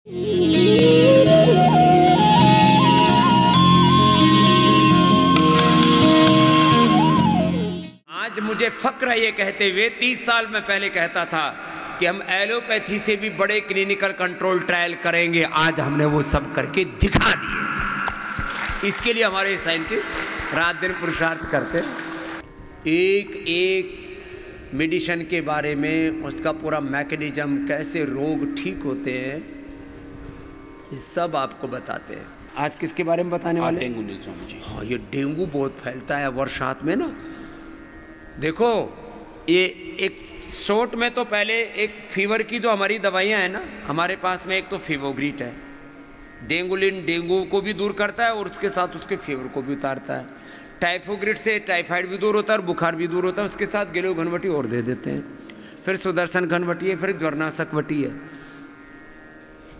आज मुझे फक्र है ये कहते हुए, 30 साल में पहले कहता था कि हम एलोपैथी से भी बड़े क्लिनिकल कंट्रोल ट्रायल करेंगे। आज हमने वो सब करके दिखा दिए। इसके लिए हमारे साइंटिस्ट रात दिन पुरुषार्थ करते हैं। एक एक मेडिसिन के बारे में, उसका पूरा मैकेनिज्म, कैसे रोग ठीक होते हैं, ये सब आपको बताते हैं। आज किसके बारे में बताने वाले? डेंगू नील स्वामी जी। हाँ, ये डेंगू बहुत फैलता है वर्षात में ना। देखो, ये एक शॉर्ट में तो पहले एक फीवर की जो हमारी दवाइयाँ हैं ना, हमारे पास में एक तो फीवोग्रीट है, डेंगुलिन डेंगू को भी दूर करता है और उसके साथ उसके फीवर को भी उतारता है। टाइफोग्रिड से टाइफाइड भी दूर होता है और बुखार भी दूर होता है। उसके साथ गिलो घनवटी और दे देते हैं। फिर सुदर्शन घनवटी है, फिर ज्वरनाशक वटी है।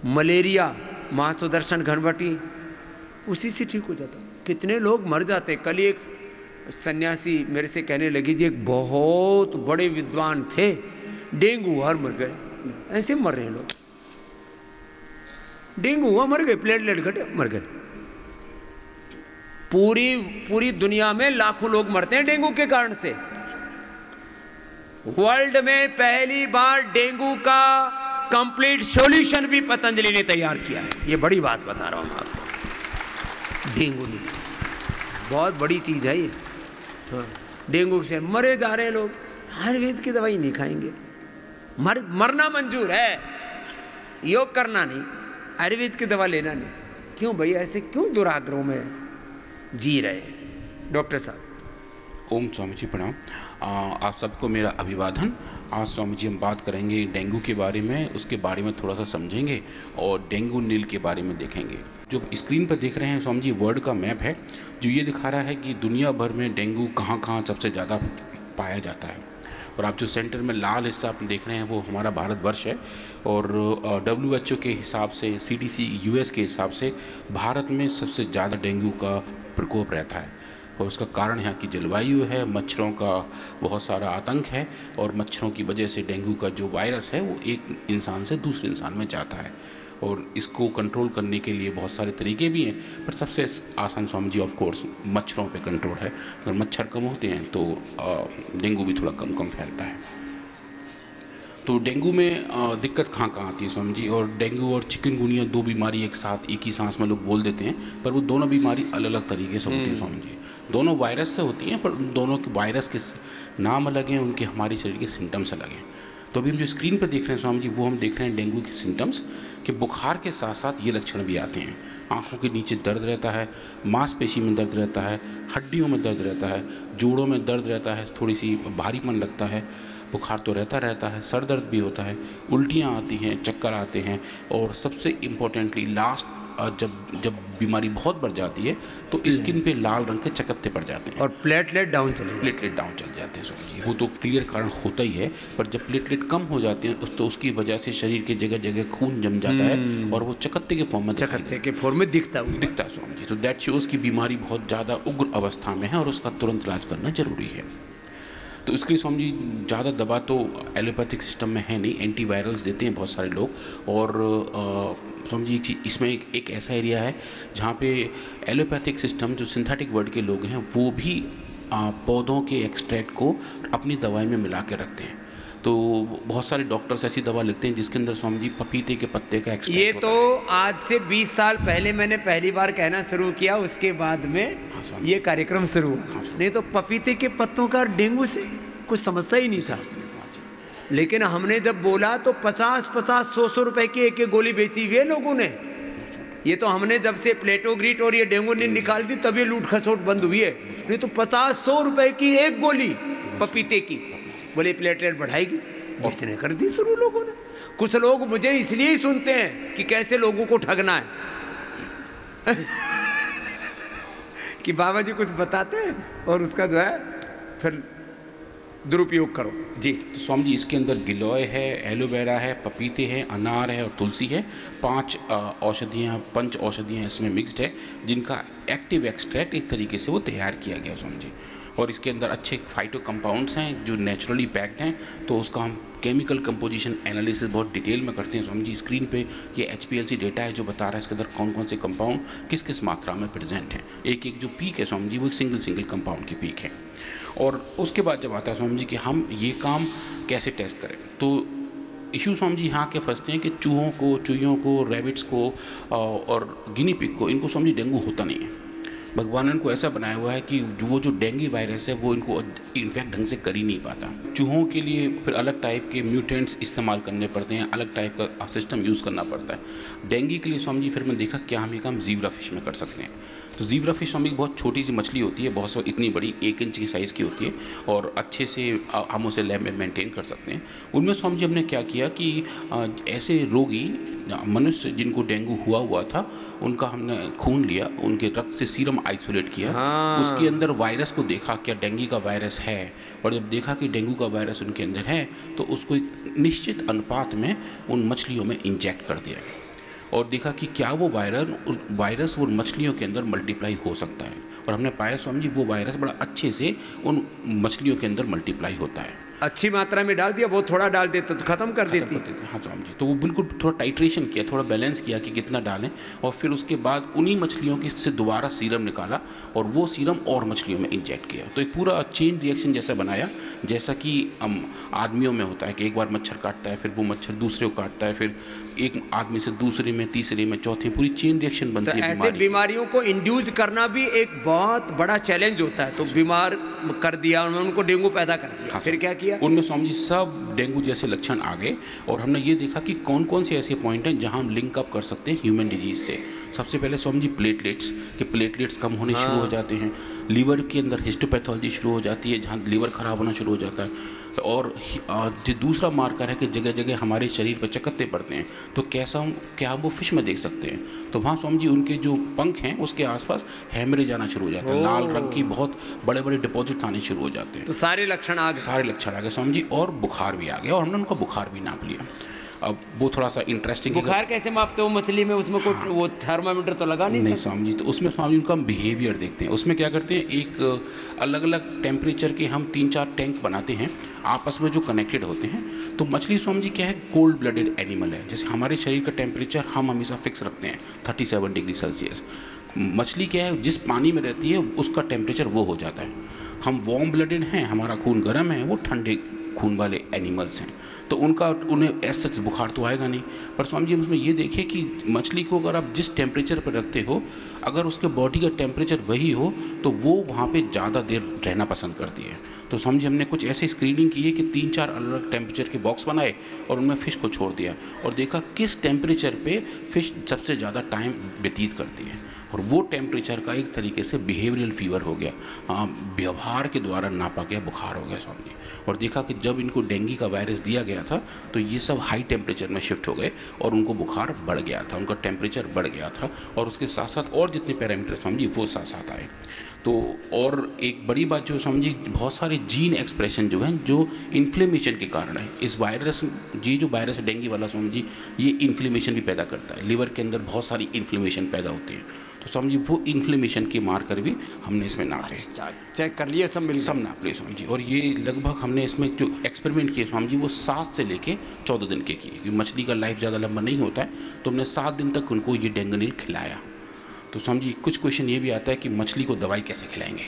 मलेरिया, महासुदर्शन घनवटी, उसी से ठीक हो जाता। कितने लोग मर जाते। कल ही एक सन्यासी मेरे से कहने लगी जी, एक बहुत बड़े विद्वान थे, डेंगू हुआ मर गए। ऐसे मर रहे हैं लोग, डेंगू हुआ मर गए, प्लेटलेट घटे मर गए। पूरी दुनिया में लाखों लोग मरते हैं डेंगू के कारण से। वर्ल्ड में पहली बार डेंगू का कंप्लीट सॉल्यूशन भी पतंजलि ने तैयार किया है। ये बड़ी बात बता रहा हूं आपको। डेंगू नहीं, बहुत बड़ी चीज है ये। हाँ, डेंगू से मरे जा रहे हैं लोग। आयुर्वेद की दवाई नहीं खाएंगे, मरना मंजूर है, योग करना नहीं, आयुर्वेद की दवा लेना नहीं। क्यों भाई, ऐसे क्यों दुराग्रहों में जी रहे हैं? डॉक्टर साहब। ओम स्वामी जी प्रणाम। आप सबको मेरा अभिवादन। आज स्वामी जी हम बात करेंगे डेंगू के बारे में, उसके बारे में थोड़ा सा समझेंगे और डेंगू नील के बारे में देखेंगे। जो स्क्रीन पर देख रहे हैं स्वामी जी, वर्ल्ड का मैप है जो ये दिखा रहा है कि दुनिया भर में डेंगू कहाँ कहाँ सबसे ज़्यादा पाया जाता है। और आप जो सेंटर में लाल हिस्सा आप देख रहे हैं वो हमारा भारतवर्ष है। और WHO के हिसाब से, CDC US के हिसाब से भारत में सबसे ज़्यादा डेंगू का प्रकोप रहता है। और उसका कारण यहाँ की जलवायु है, मच्छरों का बहुत सारा आतंक है और मच्छरों की वजह से डेंगू का जो वायरस है वो एक इंसान से दूसरे इंसान में जाता है। और इसको कंट्रोल करने के लिए बहुत सारे तरीके भी हैं, पर सबसे आसान स्वामी जी ऑफ कोर्स मच्छरों पे कंट्रोल है। अगर मच्छर कम होते हैं तो डेंगू भी थोड़ा कम फैलता है। तो डेंगू में दिक्कत कहाँ आती है स्वामी जी? और डेंगू और चिकनगुनिया दो बीमारी एक साथ एक ही सांस में लोग बोल देते हैं, पर वो दोनों बीमारी अलग अलग तरीके से होती है स्वामी जी। दोनों वायरस से होती हैं, पर दोनों के वायरस के नाम अलग हैं, उनके हमारे शरीर के सिम्टम्स अलग हैं। तो अभी हम जो स्क्रीन पर देख रहे हैं स्वामी जी, वो हम देख रहे हैं डेंगू के सिम्टम्स कि बुखार के साथ साथ ये लक्षण भी आते हैं। आँखों के नीचे दर्द रहता है, मांसपेशी में दर्द रहता है, हड्डियों में दर्द रहता है, जोड़ों में दर्द रहता है, थोड़ी सी भारीपन लगता है, बुखार तो रहता है, सर दर्द भी होता है, उल्टियाँ आती हैं, चक्कर आते हैं। और सबसे इम्पोर्टेंटली लास्ट जब बीमारी बहुत बढ़ जाती है तो स्किन पे लाल रंग के चकत्ते पड़ जाते हैं और प्लेटलेट डाउन चल जाते हैं। वो तो क्लियर कारण होता ही है, पर जब प्लेटलेट कम हो जाते हैं तो उसकी वजह से शरीर के जगह जगह खून जम जाता है और वो चकत्ते के फॉर्म में दिखता है स्वामी जी। तो दैट शोज की बीमारी बहुत ज़्यादा उग्र अवस्था में है और उसका तुरंत इलाज करना जरूरी है। तो इसके लिए स्वामी जी ज़्यादा दवा तो एलोपैथिक सिस्टम में है नहीं, एंटीवायरल्स देते हैं बहुत सारे लोग। और स्वामी जी इसमें एक ऐसा एरिया है जहाँ पे एलोपैथिक सिस्टम, जो सिंथेटिक वर्ड के लोग हैं, वो भी पौधों के एक्सट्रैक्ट को अपनी दवाई में मिला के रखते हैं। तो बहुत सारे डॉक्टर्स ऐसी दवा लिखते हैं जिसके अंदर स्वामी जी पपीते के पत्ते का एक्सट्रैक्ट ये तो आज से 20 साल पहले मैंने पहली बार कहना शुरू किया, उसके बाद में ये कार्यक्रम शुरू हुआ। नहीं तो पपीते के पत्तों का डेंगू से कुछ समझता ही नहीं था। लेकिन हमने जब बोला तो 50-50, 100 रुपए की एक गोली बेची हुई है लोगों ने। ये तो हमने जब से प्लेटोग्रीट और ये डेंगू ने निकाल दी तब ये लूट खसोट बंद हुई है। नहीं तो 50-100 रुपए की एक गोली पपीते की, बोले प्लेटलेट बढ़ाएगी, बेचने कर दी शुरू लोगों ने। कुछ लोग मुझे इसलिए ही सुनते हैं कि कैसे लोगों को ठगना है कि बाबा जी कुछ बताते हैं और उसका जो है फिर दुरुपयोग करो जी। तो स्वामी जी इसके अंदर गिलोय है, एलोवेरा है, पपीते हैं, अनार है और तुलसी है। 5 औषधियाँ, 5 औषधियाँ इसमें मिक्स्ड है, जिनका एक्टिव एक्सट्रैक्ट एक तरीके से वो तैयार किया गया स्वामी जी। और इसके अंदर अच्छे फाइटो कंपाउंड्स हैं जो नेचुरली पैक्ड हैं, तो उसका हम केमिकल कंपोजिशन एनालिसिस बहुत डिटेल में करते हैं। स्वामी जी स्क्रीन पे ये HPLC डेटा है जो बता रहा है इसके अंदर कौन कौन से कंपाउंड किस किस मात्रा में प्रेजेंट हैं। एक एक जो पीक है स्वामी जी वो एक सिंगल कंपाउंड की पीक है। और उसके बाद जब आता है स्वामी जी कि हम ये काम कैसे टेस्ट करें, तो इशू स्वामी जी यहाँ के फंसते हैं कि चूहों को, चूहियों को, रैबिट्स को और गिनी पिग को, इनको स्वामी जी डेंगू होता नहीं है। भगवान ने इनको ऐसा बनाया हुआ है कि वो जो डेंगू वायरस है वो इनको इन्फेक्ट ढंग से कर ही नहीं पाता। चूहों के लिए फिर अलग टाइप के म्यूटेंट्स इस्तेमाल करने पड़ते हैं, अलग टाइप का सिस्टम यूज़ करना पड़ता है। डेंगू के लिए स्वामी जी फिर मैंने देखा क्या हम ये काम ज़ीब्रा फिश में कर सकते हैं। तो ज़ीब्रा फिश स्वामी बहुत छोटी सी मछली होती है, बहुत इतनी बड़ी 1 इंच की साइज़ की होती है और अच्छे से हम उसे लैब में मेंटेन कर सकते हैं। उनमें स्वामी जी हमने क्या किया कि ऐसे रोगी मनुष्य जिनको डेंगू हुआ था उनका हमने खून लिया, उनके रक्त से सीरम आइसोलेट किया। उसके अंदर वायरस को देखा क्या डेंगू का वायरस है, और जब देखा कि डेंगू का वायरस उनके अंदर है तो उसको एक निश्चित अनुपात में उन मछलियों में इंजेक्ट कर दिया और देखा कि क्या वो वायरस उन मछलियों के अंदर मल्टीप्लाई हो सकता है। और हमने पाया स्वामी जी वो वायरस बड़ा अच्छे से उन मछलियों के अंदर मल्टीप्लाई होता है। अच्छी मात्रा में डाल दिया, बहुत थोड़ा डाल देते तो खत्म कर देती। हाँ स्वामी जी, तो वो बिल्कुल थोड़ा टाइट्रेशन किया, थोड़ा बैलेंस किया कि कितना डालें, और फिर उसके बाद उन्हीं मछलियों के से दोबारा सीरम निकाला और वो सीरम और मछलियों में इंजेक्ट किया। तो एक पूरा चेन रिएक्शन जैसा बनाया, जैसा कि आदमियों में होता है कि एक बार मच्छर काटता है, फिर वो मच्छर दूसरे को काटता है, फिर एक आदमी से दूसरे में, तीसरे में, चौथे, पूरी चेन रिएक्शन बनती है। ऐसे बीमारियों को इंड्यूस करना भी एक बहुत बड़ा चैलेंज होता है। तो बीमार कर दिया उन्होंने, उनको डेंगू पैदा कर दिया। फिर क्या किया? उनमें स्वामी जी सब डेंगू जैसे लक्षण आ गए और हमने ये देखा कि कौन कौन से ऐसे पॉइंट हैं जहां हम लिंक अप कर सकते हैं ह्यूमन डिजीज से। सबसे पहले स्वामी जी प्लेटलेट्स कम होने शुरू हो जाते हैं। लीवर के अंदर हिस्टोपैथोलॉजी शुरू हो जाती है जहाँ लीवर खराब होना शुरू हो जाता है। और जो दूसरा मार्कर है कि जगह जगह हमारे शरीर पर चकत्ते पड़ते हैं, तो क्या हम वो फिश में देख सकते हैं। तो वहाँ स्वामी जी उनके जो पंख हैं उसके आसपास हैमरेज आना शुरू हो जाता है, लाल रंग की बहुत बड़े बड़े डिपॉजिट आने शुरू हो जाते हैं। तो सारे लक्षण आ गए स्वामी जी, और बुखार भी आ गया और हमने उनका बुखार भी नाप लिया। अब वो थोड़ा सा इंटरेस्टिंग है। बुखार कैसे मापते हो मछली में? उसमें कोई वो थर्मामीटर तो लगा नहीं स्वामी जी। तो उसमें स्वामी जी उनका हम बिहेवियर देखते हैं। उसमें क्या करते हैं, एक अलग अलग टेम्परेचर के हम 3-4 टैंक बनाते हैं आपस में जो कनेक्टेड होते हैं। तो मछली स्वामी जी क्या है, कोल्ड ब्लडेड एनिमल है। जैसे हमारे शरीर का टेम्परेचर हम हमेशा फिक्स रखते हैं 37 डिग्री सेल्सियस। मछली क्या है, जिस पानी में रहती है उसका टेम्परेचर वो हो जाता है। हम वार्म ब्लडेड हैं, हमारा खून गर्म है, वो ठंडे खून वाले एनिमल्स हैं। तो उन्हें ऐसा सच बुखार तो आएगा नहीं। पर स्वामी जी उसमें ये देखें कि मछली को अगर आप जिस टेम्परेचर पर रखते हो, अगर उसके बॉडी का टेम्परेचर वही हो तो वो वहाँ पे ज़्यादा देर रहना पसंद करती है। तो समझिए हमने कुछ ऐसे स्क्रीनिंग की है कि 3-4 अलग अलग टेम्परेचर के बॉक्स बनाए और उनमें फ़िश को छोड़ दिया और देखा किस टेम्परेचर पे फ़िश सबसे ज़्यादा टाइम व्यतीत करती है। और वो टेम्परेचर का एक तरीके से बिहेवियरल फीवर हो गया, व्यवहार के द्वारा नापा गया बुखार हो गया स्वामी जी। और देखा कि जब इनको डेंगू का वायरस दिया गया था तो ये सब हाई टेम्परेचर में शिफ्ट हो गए और उनको बुखार बढ़ गया था, उनका टेम्परेचर बढ़ गया था और उसके साथ साथ और जितने पैरामीटर स्वामी जी वो साथ साथ आए। तो और एक बड़ी बात जो समझी, बहुत सारे जीन एक्सप्रेशन जो हैं जो इन्फ्लेमेशन के कारण है। इस वायरस, ये जो वायरस है डेंगू वाला समझी, ये इन्फ्लेमेशन भी पैदा करता है। लिवर के अंदर बहुत सारी इन्फ्लेमेशन पैदा होती है। तो समझिए वो इन्फ्लेमेशन के मार्कर भी हमने इसमें नापे, चेक कर लिए, सब नाप लिए स्वामी जी। और ये लगभग हमने इसमें जो एक्सपेरिमेंट किए स्वामी जी वो 7 से लेके 14 दिन के किए, क्योंकि मछली का लाइफ ज़्यादा लंबा नहीं होता है। तो हमने 7 दिन तक उनको ये डेंगनील खिलाया। तो समझिए कुछ क्वेश्चन ये भी आता है कि मछली को दवाई कैसे खिलाएंगे,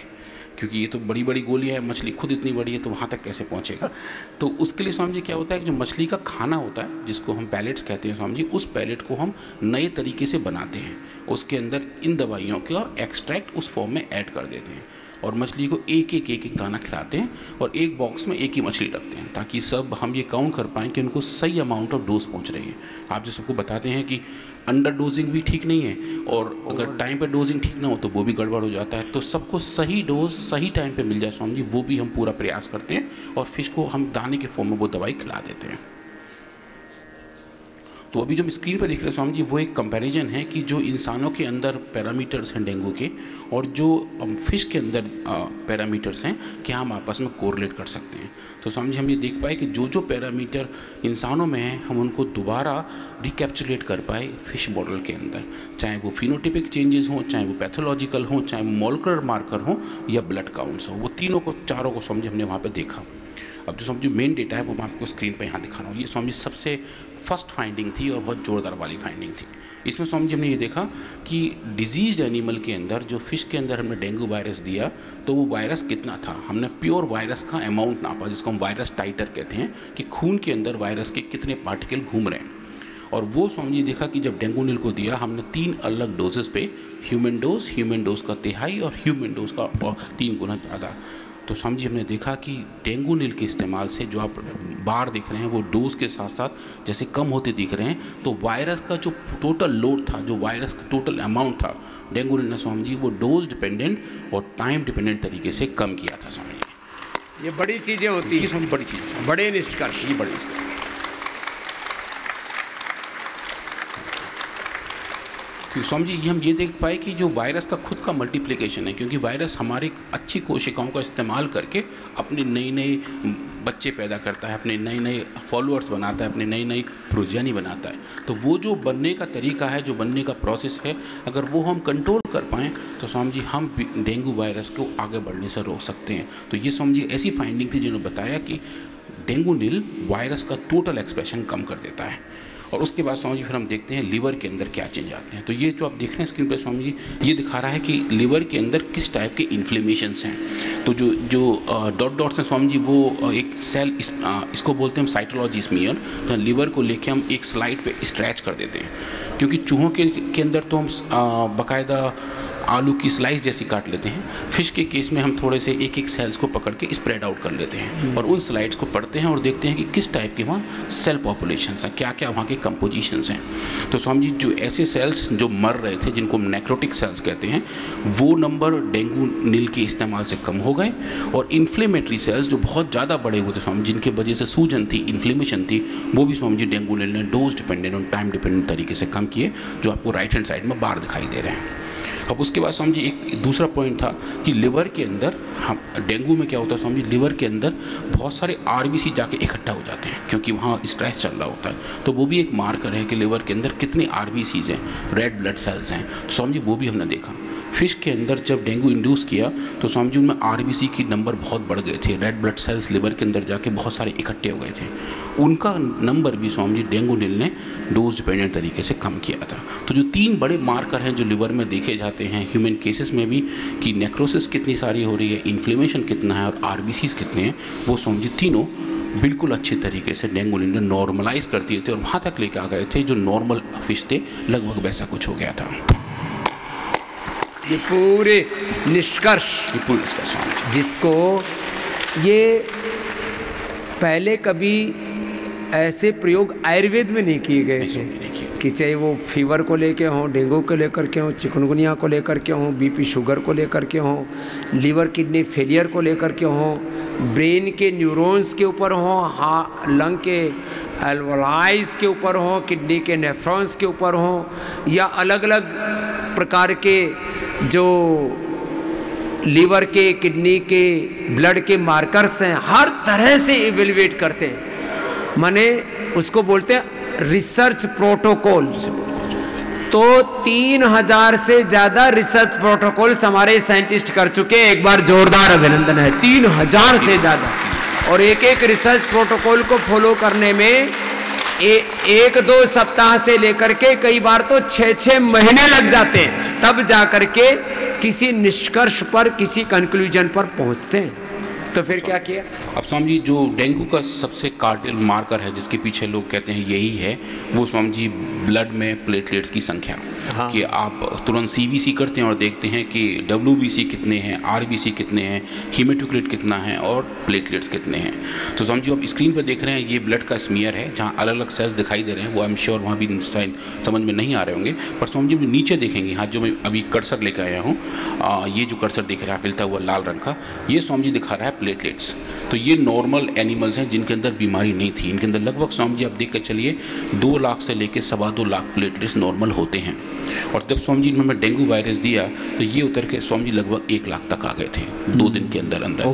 क्योंकि ये तो बड़ी बड़ी गोलियां है, मछली खुद इतनी बड़ी है तो वहाँ तक कैसे पहुँचेगा। तो उसके लिए स्वामी जी क्या होता है कि जो मछली का खाना होता है जिसको हम पैलेट्स कहते हैं स्वामी जी, उस पैलेट को हम नए तरीके से बनाते हैं। उसके अंदर इन दवाइयों का एक्सट्रैक्ट उस फॉर्म में ऐड कर देते हैं और मछली को एक एक दाना खिलाते हैं और एक बॉक्स में एक ही मछली रखते हैं, ताकि सब हम ये काउंट कर पाएँ कि उनको सही अमाउंट ऑफ डोज पहुँच रही है। आप जो सबको बताते हैं कि अंडर डोजिंग भी ठीक नहीं है और अगर टाइम पर डोजिंग ठीक ना हो तो वो भी गड़बड़ हो जाता है। तो सबको सही डोज सही टाइम पे मिल जाए स्वामी जी, वो भी हम पूरा प्रयास करते हैं और फिश को हम दाने के फॉर्म में वो दवाई खिला देते हैं। तो अभी जो हम स्क्रीन पर देख रहे हैं स्वामी जी, वो एक कंपैरिजन है कि जो इंसानों के अंदर पैरामीटर्स हैं डेंगू के और जो फिश के अंदर पैरामीटर्स हैं, क्या हम आपस में कोरिलेट कर सकते हैं। तो स्वामी जी हम ये देख पाए कि जो जो पैरामीटर इंसानों में हैं हम उनको दोबारा रिकैप्चुलेट कर पाए फिश मॉडल के अंदर, चाहे वो फिनोटिपिक चेंजेस हों, चाहे वो पैथोलॉजिकल हों, चाहे वो मॉलिक्यूलर मार्कर हों या ब्लड काउंट्स हों, वो तीनों को चारों को स्वामी जी हमने वहाँ पर देखा। अब जो समझो मेन डेटा है वो मैं आपको स्क्रीन पे यहाँ दिखा रहा हूँ। ये स्वामी जी सबसे फर्स्ट फाइंडिंग थी और बहुत ज़ोरदार वाली फाइंडिंग थी। इसमें स्वामी जी हमने ये देखा कि डिजीज एनिमल के अंदर जो फिश के अंदर हमने डेंगू वायरस दिया तो वो वायरस कितना था, हमने प्योर वायरस का अमाउंट नापा, जिसको हम वायरस टाइटर कहते हैं, कि खून के अंदर वायरस के कितने पार्टिकल घूम रहे हैं। और वो स्वामी जी देखा कि जब डेंगू नील को दिया हमने 3 अलग डोजेस पे, ह्यूमन डोज का तिहाई और ह्यूमन डोज का 3 गुना ज़्यादा। तो स्वामी जी हमने देखा कि डेंगू नील के इस्तेमाल से जो आप बार देख रहे हैं वो डोज के साथ साथ जैसे कम होते दिख रहे हैं, तो वायरस का जो टोटल लोड था, जो वायरस का टोटल अमाउंट था डेंगू नील ने स्वामी जी वो डोज डिपेंडेंट और टाइम डिपेंडेंट तरीके से कम किया था। स्वामी जी ये बड़ी चीज़ें होती हैं, स्वामी बड़ी चीज़, बड़े निष्कर्ष, ये बड़े निष्कर्ष। क्योंकि स्वामी जी हम ये देख पाए कि जो वायरस का खुद का मल्टीप्लिकेशन है, क्योंकि वायरस हमारे अच्छी कोशिकाओं का इस्तेमाल करके अपने नए बच्चे पैदा करता है, अपने नए फॉलोअर्स बनाता है, अपने नई प्रोजेनी बनाता है। तो वो जो बनने का तरीका है, जो बनने का प्रोसेस है, अगर वो हम कंट्रोल कर पाएँ तो स्वामी जी हम डेंगू वायरस को आगे बढ़ने से रोक सकते हैं। तो ये स्वामी जी ऐसी फाइंडिंग थी जिन्होंने बताया कि डेंगू नील वायरस का टोटल एक्सप्रेशन कम कर देता है। और उसके बाद स्वामी जी फिर हम देखते हैं लिवर के अंदर क्या चेंज आते हैं। तो ये जो आप देख रहे हैं स्क्रीन पर स्वामी जी, ये दिखा रहा है कि लिवर के अंदर किस टाइप के इन्फ्लेमेशंस हैं। तो जो डॉट्स हैं स्वामी जी, वो एक सेल इसको बोलते हैं हम साइटोलॉजी स्मीयर, तो लिवर को लेके हम एक स्लाइड पे स्ट्रेच कर देते हैं, क्योंकि चूहों के अंदर तो हम बाकायदा आलू की स्लाइस जैसी काट लेते हैं। फिश के केस में हम थोड़े से एक सेल्स को पकड़ के स्प्रेड आउट कर लेते हैं और उन स्लाइड्स को पढ़ते हैं और देखते हैं कि किस टाइप के वहाँ सेल पॉपुलेशंस हैं, क्या क्या वहाँ के कंपोजिशंस हैं। तो स्वामी जी जो ऐसे सेल्स जो मर रहे थे, जिनको हम नेक्रोटिक सेल्स कहते हैं, वो नंबर डेंगू नील के इस्तेमाल से कम हो गए। और इन्फ्लेमेटरी सेल्स जो बहुत ज़्यादा बड़े हुए थे स्वामी, जिनके वजह से सूजन थी, इन्फ्लेमेशन थी, वो भी स्वामी जी डेंगू नील ने डोज डिपेंडेंट और टाइम डिपेंडेंट तरीके से कम किए, जो आपको राइट हैंड साइड में बार दिखाई दे रहे हैं। अब उसके बाद स्वामी जी एक दूसरा पॉइंट था कि लिवर के अंदर हम डेंगू में क्या होता है स्वामी जी, लिवर के अंदर बहुत सारे आरबीसी जाके इकट्ठा हो जाते हैं, क्योंकि वहाँ स्ट्रेस चल रहा होता है। तो वो भी एक मार्कर है कि लिवर के अंदर कितने आरबीसीज हैं, रेड ब्लड सेल्स हैं। तो स्वामी जी वो भी हमने देखा। फिश के अंदर जब डेंगू इंड्यूस किया तो स्वामी जी उनमें आरबीसी की नंबर बहुत बढ़ गए थे, रेड ब्लड सेल्स लिवर के अंदर जाके बहुत सारे इकट्ठे हो गए थे। उनका नंबर भी स्वामी जी डेंगू नील ने डोज डिपेंडेंट तरीके से कम किया था। तो जो 3 बड़े मार्कर हैं जो लिवर में देखे जाते हैं ह्यूमन केसेस में भी, कि नेक्रोसिस कितनी सारी हो रही है, इन्फ्लेमेशन कितना है और आरबीसीज कितने हैं, वो स्वामी जी तीनों बिल्कुल अच्छे तरीके से डेंगू नील ने नॉर्मलाइज कर दिए थे और वहाँ तक लेकर आ गए थे जो नॉर्मल फिश थे, लगभग वैसा कुछ हो गया था। ये पूरे निष्कर्ष जिसको ये पहले कभी ऐसे प्रयोग आयुर्वेद में नहीं किए गए थे, कि चाहे वो फीवर को लेके हों, डेंगू को लेकर के हों, चिकनगुनिया को लेकर के हों, बीपी शुगर को लेकर के हों, लीवर किडनी फेलियर को लेकर के हों, ब्रेन के न्यूरॉन्स के ऊपर हों, लंग के एल्वोलाइज के ऊपर हों, किडनी के नेफ्रॉन्स के ऊपर हों, या अलग अलग प्रकार के जो लीवर के, किडनी के, ब्लड के मार्कर्स हैं, हर तरह से इवेल्युएट करते हैं। माने उसको बोलते हैं रिसर्च प्रोटोकॉल। तो 3000 से ज़्यादा रिसर्च प्रोटोकॉल्स हमारे साइंटिस्ट कर चुके हैं। एक बार जोरदार अभिनंदन है, 3000 से ज़्यादा। और एक रिसर्च प्रोटोकॉल को फॉलो करने में 1-2 सप्ताह से लेकर के कई बार तो 6-6 महीने लग जाते हैं, तब जाकर के किसी निष्कर्ष पर, किसी कंक्लूजन पर पहुंचते हैं। तो फिर क्या किया? अब स्वामी जी जो डेंगू का सबसे कार्डियल मार्कर है, जिसके पीछे लोग कहते हैं यही है, वो स्वामी जी ब्लड में प्लेटलेट्स की संख्या। हाँ। कि आप तुरंत सीबीसी करते हैं और देखते हैं कि डब्ल्यूबीसी कितने हैं, आरबीसी कितने हैं, हीमेटोक्रिट कितना है और प्लेटलेट्स कितने हैं। तो स्वामी जी आप स्क्रीन पर देख रहे हैं, ये ब्लड का स्मीयर है जहाँ अलग अलग सेल्स दिखाई दे रहे हैं। वो आई एम श्योर वहाँ भी समझ में नहीं आ रहे होंगे, पर स्वामी जी नीचे देखेंगे, हाँ जो मैं अभी कर्सर लेकर आया हूँ, ये जो कर्सर दिख रहा है हिलता हुआ लाल रंग का, ये स्वामी जी दिखा रहा है प्लेटलेट्स। तो ये नॉर्मल एनिमल्स हैं जिनके अंदर बीमारी नहीं थी। इनके अंदर लगभग स्वामी जी आप देख कर चलिए 2 लाख से लेकर 2.25 लाख प्लेटलेट्स नॉर्मल होते हैं। और जब स्वामी जी ने हमें डेंगू वायरस दिया तो ये उतर के स्वामी जी लगभग 1 लाख तक आ गए थे 2 दिन के अंदर अंदर।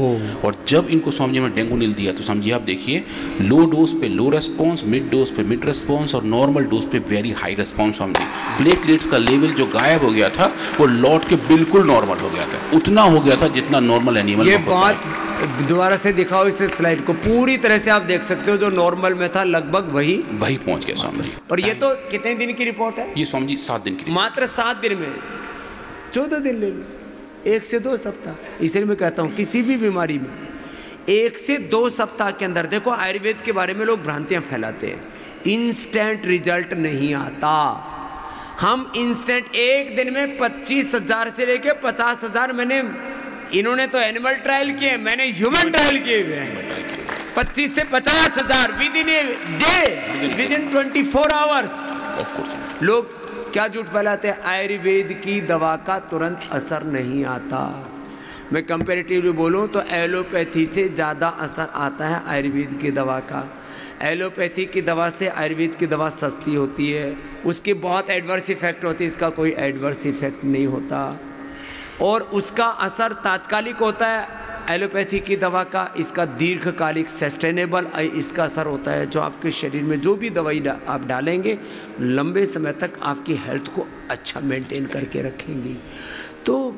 और जब इनको स्वामी जी ने डेंगू नील दिया तो स्वामी जी आप देखिए लो डोज पे लो रेस्पॉन्स, मिड डोज पे मिड रेस्पॉन्स और नॉर्मल डोज पे very high response. Swami ji platelets का लेवल जो गायब हो गया था वो लौट के बिल्कुल नॉर्मल हो गया था, उतना हो गया था जितना नॉर्मल एनिमल। ये बहुत दोबारा से दिखाओ इस स्लाइड को, पूरी तरह से आप देख सकते हो जो नॉर्मल में था लगभग वही पहुंच गया स्वामी जी। और ये तो कितने दिन की रिपोर्ट है? ये स्वामी जी 7 दिन की, मात्र 7 दिन में 14 दिन ले लो, 1 से 2 सप्ताह। इसलिए मैं कहता हूँ किसी भी बीमारी में 1 से 2 सप्ताह के अंदर, देखो आयुर्वेद के बारे में लोग भ्रांतियां फैलाते हैं, इंस्टेंट रिजल्ट नहीं आता। हम इंस्टेंट एक दिन में 25,000 से लेके 50,000, मैंने इन्होंने तो एनिमल ट्रायल किए, मैंने ह्यूमन ट्रायल किए हुए हैं। 25 से 50,000 with in a day, with in 24 hours. लोग क्या झूठ फैलाते हैं, आयुर्वेद की दवा का तुरंत असर नहीं आता। मैं कंपैरेटिवली बोलूं तो एलोपैथी से ज़्यादा असर आता है आयुर्वेद की दवा का। एलोपैथी की दवा से आयुर्वेद की दवा सस्ती होती है, उसके बहुत एडवर्स इफेक्ट होते हैं, इसका कोई एडवर्स इफेक्ट नहीं होता और उसका असर तात्कालिक होता है एलोपैथी की दवा का, इसका दीर्घकालिक सस्टेनेबल इसका असर होता है, जो आपके शरीर में जो भी दवाई आप डालेंगे लंबे समय तक आपकी हेल्थ को अच्छा मेंटेन करके रखेंगी। तो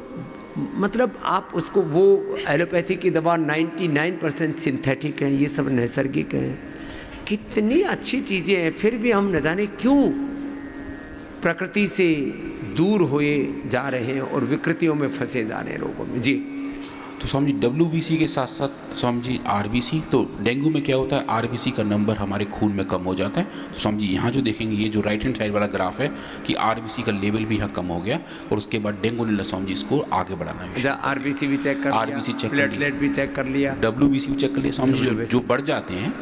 मतलब आप उसको, वो एलोपैथी की दवा 99% सिंथेटिक हैं, ये सब नैसर्गिक हैं, कितनी अच्छी चीज़ें हैं, फिर भी हम न जाने क्यों प्रकृति से दूर हुए जा रहे हैं और विकृतियों में फंसे जा रहे हैं लोगों में। जी तो स्वामी जी WBC के साथ साथ स्वामी जी RBC, तो डेंगू में क्या होता है RBC का नंबर हमारे खून में कम हो जाता है। तो स्वामी जी यहाँ जो देखेंगे ये जो राइट हैंड साइड वाला ग्राफ है कि RBC का लेवल भी यहाँ कम हो गया और उसके बाद डेंगू नीला स्वामी जी इसको आगे बढ़ाना है। RBC भी चेक कर, RBC चेक, प्लेटलेट भी चेक कर लिया, WBC भी चेक कर लिया। स्वामी जी जो बढ़ जाते हैं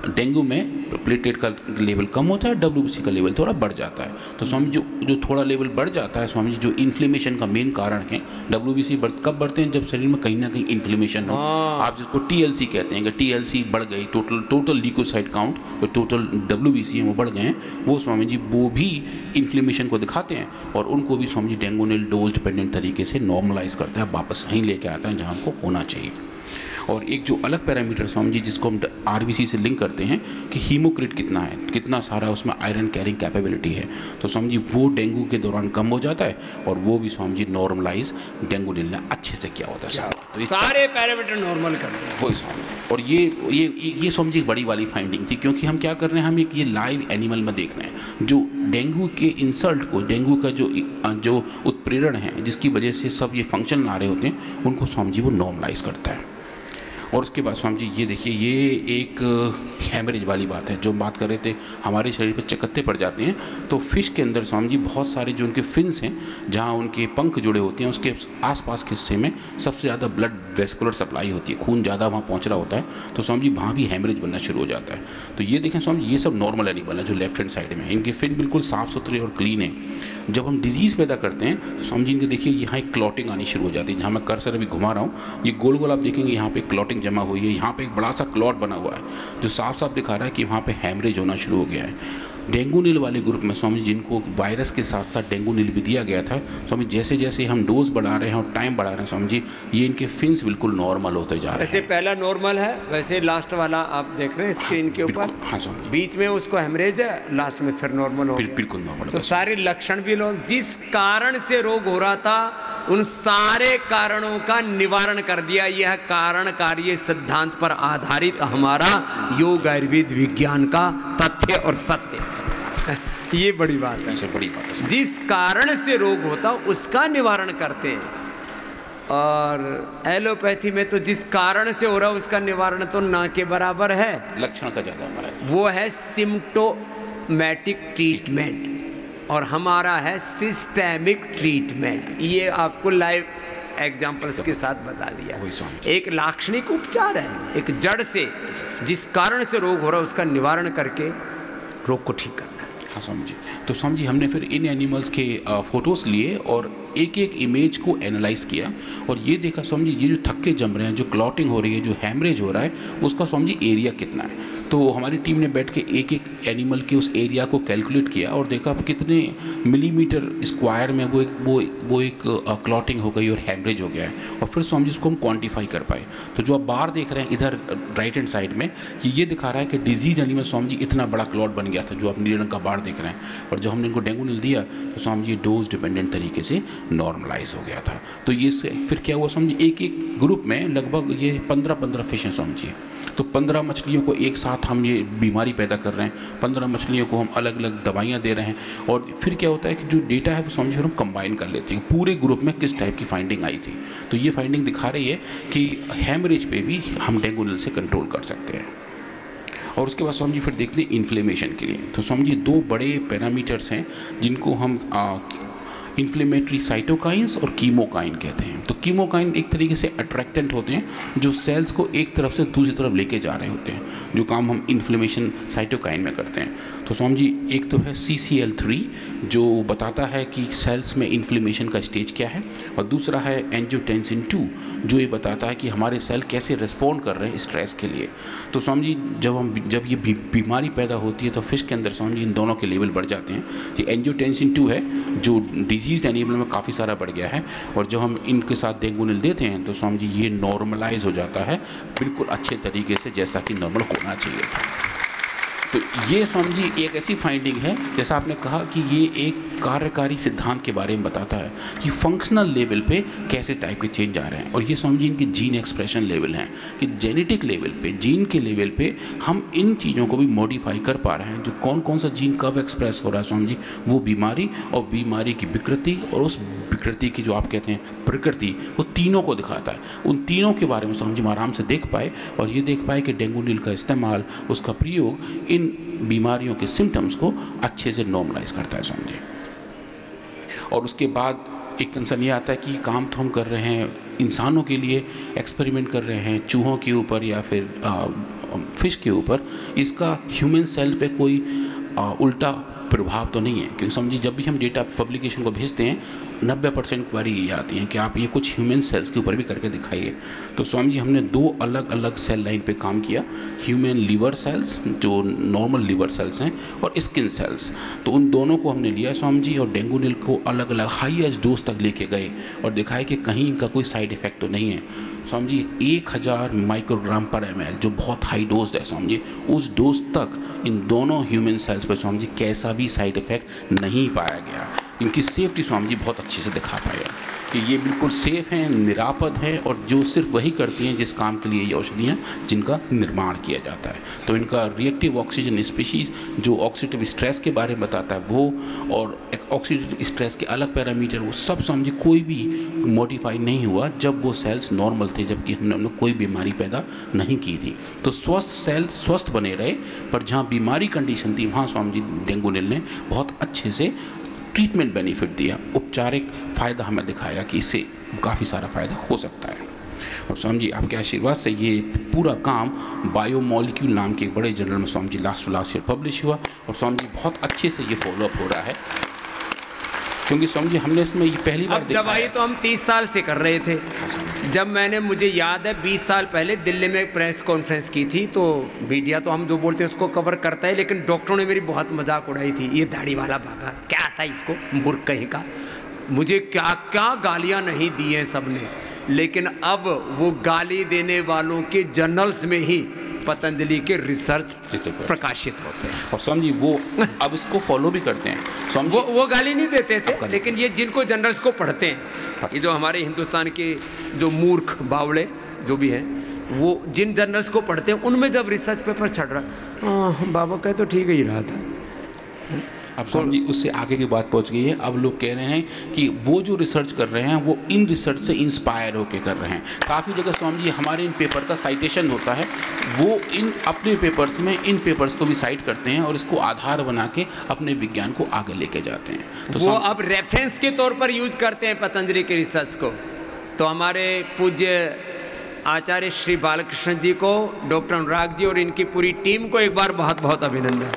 डेंगू में प्लेटलेट का लेवल कम होता है, WBC का लेवल थोड़ा बढ़ जाता है। तो स्वामी जो थोड़ा लेवल बढ़ जाता है स्वामी जी, जो इन्फ्लेमेशन का मेन कारण है, WBC कब बढ़ते हैं जब शरीर में कहीं ना कहीं इन्फ्लेमेशन हो। आप जिसको TLC कहते हैं कि TLC बढ़ गई, टोटल ल्यूकोसाइट काउंट, जो टोटल WBC है वो बढ़ गए हैं, वो स्वामी जी वो भी इन्फ्लेमेशन को दिखाते हैं और उनको भी स्वामी जी डेंगू नील डोज डिपेंडेंट तरीके से नॉर्मलाइज करता है, वापस वहीं लेके आता है जहाँ हमको होना चाहिए। और एक जो अलग पैरामीटर स्वामी जी जिसको हम RBC से लिंक करते हैं कि हीमोक्रिट कितना है, कितना सारा उसमें आयरन कैरिंग कैपेबिलिटी है, तो स्वामी जी वो डेंगू के दौरान कम हो जाता है और वो भी स्वामी जी नॉर्मलाइज डेंगू नील ने अच्छे से किया होता है। तो सारे पैरामीटर नॉर्मल करते हैं वही स्वामी। और ये स्वामी जी बड़ी वाली फाइंडिंग थी, क्योंकि हम क्या कर रहे हैं, हम एक ये लाइव एनिमल में देख रहे हैं जो डेंगू के इंसल्ट को, डेंगू का जो उत्प्रेरण है जिसकी वजह से सब ये फंक्शन ला रहे होते हैं, उनको स्वामी जी वो नॉर्मलाइज करता है। और उसके बाद स्वामी जी ये देखिए, ये एक हैमरेज वाली बात है जो हम बात कर रहे थे, हमारे शरीर पे चकत्ते पड़ जाते हैं तो फिश के अंदर स्वामी जी बहुत सारे जो उनके फिन्स हैं, जहाँ उनके पंख जुड़े होते हैं, उसके आसपास के हिस्से में सबसे ज़्यादा ब्लड वेस्कुलर सप्लाई होती है, खून ज़्यादा वहाँ पहुँच रहा होता है, तो स्वामी जी वहाँ भी हैमरेज बनना शुरू हो जाता है। तो ये देखें स्वामी जी, ये सब नॉर्मल एनिमल है जो लेफ्ट हैंड साइड में, इनके फिन बिल्कुल साफ़ सुथरे और क्लीन है। जब हम डिजीज़ पैदा करते हैं तो स्वामी जी इनके देखिए यहाँ एक क्लॉटिंग आनी शुरू हो जाती है, जहाँ मैं कर्सर अभी घुमा रहा हूँ, ये गोल गोल आप देखेंगे यहाँ पे क्लॉटिंग जमा हुई है, यहाँ पे एक बड़ा सा क्लॉट बना हुआ है जो साफ साफ दिखा रहा है कि वहाँ पे हैमरेज होना शुरू हो गया है। डेंगू नील वाले ग्रुप में स्वामी जिनको वायरस के साथ साथ डेंगू नील भी दिया गया था, स्वामी जैसे जैसे हम डोज बढ़ा रहे हैं और टाइम बढ़ा रहे हैं स्वामी जी, ये इनके फिन्स बिल्कुल नॉर्मल होते जा रहे हैं। वैसे पहला नॉर्मल है, वैसे लास्ट वाला आप देख रहे हैं स्क्रीन के ऊपर, हाँ स्वामी, बीच में उसको हेमरेज है, लास्ट में फिर नॉर्मल हो गया, बिल्कुल नॉर्मल। तो सारे लक्षण भी लोग, जिस कारण से रोग हो रहा था उन सारे कारणों का निवारण कर दिया। यह कारण कार्य सिद्धांत पर आधारित हमारा योग आयुर्वेद विज्ञान का तथ्य और सत्य ये बड़ी बात है, बड़ी बात है। जिस कारण से रोग होता उसका निवारण करते हैं, और एलोपैथी में तो जिस कारण से हो रहा उसका निवारण तो ना के बराबर है, लक्षण का ज्यादा हमारा, वो है सिम्प्टोमेटिक ट्रीटमेंट और हमारा है सिस्टेमिक ट्रीटमेंट। ये आपको लाइव एग्जाम्पल्स के साथ बता दिया। एक लाक्षणिक उपचार है, एक जड़ से जिस कारण से रोग हो रहा है उसका निवारण करके रोग को ठीक करना। हाँ स्वामी जी। तो स्वामी जी हमने फिर इन एनिमल्स के फ़ोटोज़ लिए और एक एक इमेज को एनालाइज़ किया और ये देखा स्वामी जी, ये जो थक्के जम रहे हैं, जो क्लॉटिंग हो रही है, जो हैमरेज हो रहा है, उसका स्वामी जी एरिया कितना है। तो हमारी टीम ने बैठ के एक एक एनिमल के उस एरिया को कैलकुलेट किया और देखा कितने मिलीमीटर स्क्वायर में वो एक क्लॉटिंग हो गई और हैमरेज हो गया है, और फिर स्वामी जी उसको हम क्वान्टिफाई कर पाए। तो जो आप बाहर देख रहे हैं इधर राइट हैंड साइड में, ये दिखा रहा है कि डिजीज एनिमल स्वामी जी इतना बड़ा क्लॉट बन गया था, जो आप नीले रंग का बाढ़ देख रहे हैं। और जब हमने इनको डेंगू नील दिया तो स्वामी जी डोज डिपेंडेंट तरीके से नॉर्मलाइज हो गया था। तो ये फिर क्या हुआ स्वामी जी, एक एक ग्रुप में लगभग ये 15-15 फिश हैं स्वामी जी। तो 15 मछलियों को एक साथ हम ये बीमारी पैदा कर रहे हैं, 15 मछलियों को हम अलग अलग दवाइयाँ दे रहे हैं, और फिर क्या होता है कि जो डेटा है वो समझ हम कंबाइन कर लेते हैं पूरे ग्रुप में किस टाइप की फाइंडिंग आई थी। तो ये फाइंडिंग दिखा रही है कि हैमरेज पे भी हम डेंगू नील से कंट्रोल कर सकते हैं। और उसके बाद स्वामी जी फिर देखते हैं इन्फ्लेमेशन के लिए। तो स्वामी जी 2 बड़े पैरामीटर्स हैं जिनको हम इन्फ्लेमेटरी साइटोकाइंस और कीमोकाइन कहते हैं। तो कीमोकाइन एक तरीके से अट्रैक्टेंट होते हैं जो सेल्स को एक तरफ से दूसरी तरफ लेके जा रहे होते हैं, जो काम हम इन्फ्लेमेशन साइटोकाइन में करते हैं। तो स्वामी जी एक तो है CCL3 जो बताता है कि सेल्स में इन्फ्लेमेशन का स्टेज क्या है, और दूसरा है एंजियोटेंसिन 2 जो ये बताता है कि हमारे सेल कैसे रिस्पॉन्ड कर रहे हैं स्ट्रेस के लिए। तो स्वामी जी जब ये बीमारी पैदा होती है तो फिश के अंदर स्वामी जी इन दोनों के लेवल बढ़ जाते हैं। ये एंजियोटेंसिन 2 है जो डिजीज एनिमल में काफ़ी सारा बढ़ गया है, और जब हम इनके साथ डेंगू नील देते हैं तो स्वामी जी ये नॉर्मलाइज हो जाता है बिल्कुल अच्छे तरीके से, जैसा कि नॉर्मल होना चाहिए था। तो ये स्वामी जी एक ऐसी फाइंडिंग है, जैसा आपने कहा कि ये एक कार्यकारी सिद्धांत के बारे में बताता है कि फंक्शनल लेवल पे कैसे टाइप के चेंज आ रहे हैं। और ये स्वामी जी इनके जीन एक्सप्रेशन लेवल हैं कि जेनेटिक लेवल पे, जीन के लेवल पे हम इन चीज़ों को भी मॉडिफाई कर पा रहे हैं। जो कौन कौन सा जीन कब एक्सप्रेस हो रहा है स्वामी जी, वो बीमारी और बीमारी की विकृति और उस विकृति की जो आप कहते हैं प्रकृति, वो तीनों को दिखाता है। उन तीनों के बारे में स्वामी जी आराम से देख पाए और ये देख पाए कि डेंगू नील का इस्तेमाल, उसका प्रयोग इन बीमारियों के सिम्टम्स को अच्छे से नॉर्मलाइज करता है स्वामी जी। और उसके बाद एक कंसर्न ये आता है कि काम तो हम कर रहे हैं इंसानों के लिए, एक्सपेरिमेंट कर रहे हैं चूहों के ऊपर या फिर फिश के ऊपर, इसका ह्यूमन सेल पे कोई उल्टा प्रभाव तो नहीं है। क्योंकि समझिए जब भी हम डेटा पब्लिकेशन को भेजते हैं 90% क्वेरी ये आती हैं कि आप ये कुछ ह्यूमन सेल्स के ऊपर भी करके दिखाइए। तो स्वामी जी हमने 2 अलग अलग सेल लाइन पे काम किया, ह्यूमन लीवर सेल्स जो नॉर्मल लीवर सेल्स हैं और स्किन सेल्स। तो उन दोनों को हमने लिया स्वामी जी और डेंगू नील को अलग अलग हाईएस्ट डोज तक लेके गए और दिखाए कि कहीं इनका कोई साइड इफेक्ट तो नहीं है। स्वामी जी 1000 माइक्रोग्राम पर ml जो बहुत हाई डोज है स्वामी जी, उस डोज तक इन दोनों ह्यूमन सेल्स पर स्वामी जी कैसा भी साइड इफेक्ट नहीं पाया गया। इनकी सेफ्टी स्वामी जी बहुत अच्छे से दिखा पाया कि ये बिल्कुल सेफ़ हैं, निरापद हैं और जो सिर्फ वही करती हैं जिस काम के लिए ये औषधियाँ जिनका निर्माण किया जाता है। तो इनका रिएक्टिव ऑक्सीजन स्पीशीज़ जो ऑक्सीडेटिव स्ट्रेस के बारे में बताता है वो, और ऑक्सीडेटिव स्ट्रेस के अलग पैरामीटर, वो सब समझ कोई भी मॉडिफाई नहीं हुआ जब वो सेल्स नॉर्मल थे, जबकि हमने कोई बीमारी पैदा नहीं की थी। तो स्वस्थ सेल स्वस्थ बने रहे, पर जहाँ बीमारी कंडीशन थी वहाँ स्वामी जी डेंगू नील ने बहुत अच्छे से ट्रीटमेंट बेनिफिट दिया, उपचारिक फ़ायदा हमें दिखाया कि इससे काफ़ी सारा फ़ायदा हो सकता है। और स्वामी जी आपके आशीर्वाद से ये पूरा काम बायोमोलिक्यूल नाम के एक बड़े जर्नल में Swami ji last year publish हुआ, और स्वामी जी बहुत अच्छे से ये फॉलोअप हो रहा है, क्योंकि स्वामी जी हमने इसमें ये पहली बार देखा। दवाई तो हम 30 साल से कर रहे थे। जब मैंने, मुझे याद है 20 साल पहले दिल्ली में प्रेस कॉन्फ्रेंस की थी, तो मीडिया तो हम जो बोलते हैं उसको कवर करता है, लेकिन डॉक्टरों ने मेरी बहुत मजाक उड़ाई थी, ये दाढ़ी वाला बाबा क्या आता है इसको, मूर्ख कहीं का। मुझे क्या क्या गालियां नहीं दी हैं सबने, लेकिन अब वो गाली देने वालों के जर्नल्स में ही पतंजलि के रिसर्च प्रकाशित होते हैं। और स्वामी जी वो अब इसको फॉलो भी करते हैं। स्वामी वो गाली नहीं देते थे, लेकिन ये जिनको जर्नल्स को पढ़ते हैं, ये जो हमारे हिंदुस्तान के जो मूर्ख बावड़े जो भी हैं, वो जिन जर्नल्स को पढ़ते हैं उनमें जब रिसर्च पेपर छड़ रहा, बाबा कहे तो ठीक ही रहा था। अब स्वामी जी उससे आगे की बात पहुंच गई है। अब लोग कह रहे हैं कि वो जो रिसर्च कर रहे हैं वो इन रिसर्च से इंस्पायर होकर कर रहे हैं। काफ़ी जगह स्वामी जी हमारे इन पेपर का साइटेशन होता है, वो इन अपने पेपर्स में इन पेपर्स को भी साइट करते हैं और इसको आधार बना के अपने विज्ञान को आगे लेके जाते हैं। तो वो अब रेफरेंस के तौर पर यूज करते हैं पतंजलि के रिसर्च को। तो हमारे पूज्य आचार्य श्री बालकृष्ण जी को, डॉक्टर अनुराग जी और इनकी पूरी टीम को एक बार बहुत बहुत अभिनंदन।